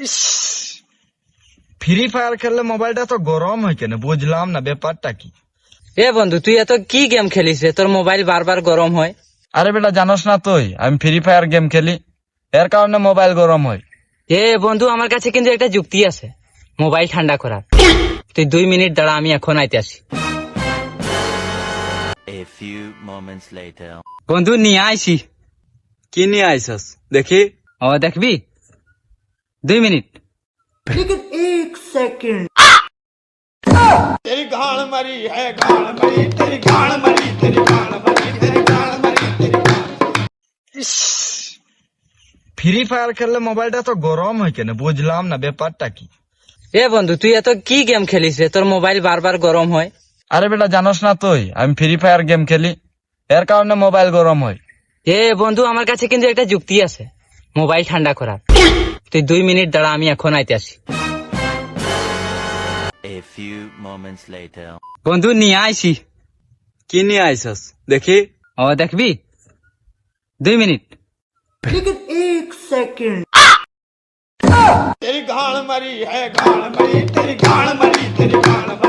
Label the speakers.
Speaker 1: ইস, free fire খেললে মোবাইলটা তো গরম হয় কেন, বুঝলাম না ব্যাপারটা কি।
Speaker 2: এ বন্ধু, তুই এত কি গেম খেলিস রে? তোর মোবাইল বারবার গরম হয়।
Speaker 1: আরে বেটা, জানোস না তুই আমি ফ্রি ফায়ার গেম খেলি, এর কারণে মোবাইল গরম হয়।
Speaker 2: এ বন্ধু, আমার কাছে কিন্তু একটা যুক্তি আছে মোবাইল ঠান্ডা করার। তুই 2 মিনিট দাঁড়া, আমি এখন আইতে আসি।
Speaker 3: A few moments later.
Speaker 2: বন্ধু, নিয়ে আইসি।
Speaker 1: কি নিয়ে আইসস দেখি?
Speaker 2: ও দেখবি, 2 মিনিট।
Speaker 1: ইস, ফ্রি ফায়ার খেললে মোবাইলটা তো গরম হয় কেন, বুঝলাম না ব্যাপারটা কি।
Speaker 2: এ বন্ধু, তুই এত কি গেম খেলিস রে? তোর মোবাইল বারবার গরম হয়।
Speaker 1: আরে বেটা, জানোস না তুই আমি ফ্রি ফায়ার গেম খেলি, এর কারণে মোবাইল গরম হয়।
Speaker 2: এ বন্ধু, আমার কাছে কিন্তু একটা যুক্তি আছে মোবাইল ঠান্ডা করার। তুই 2 মিনিট দাঁড়া, আমি এখন আইতে আসি।
Speaker 3: A few moments later.
Speaker 2: বন্ধু, নিয়ে আইসি।
Speaker 1: কি নিয়ে আইসস দেখি?
Speaker 2: ও দেখবি, 2 মিনিট।
Speaker 4: तेरी गाल मरी है गाल मरी तेरी गाल मरी तेरी गाल मरी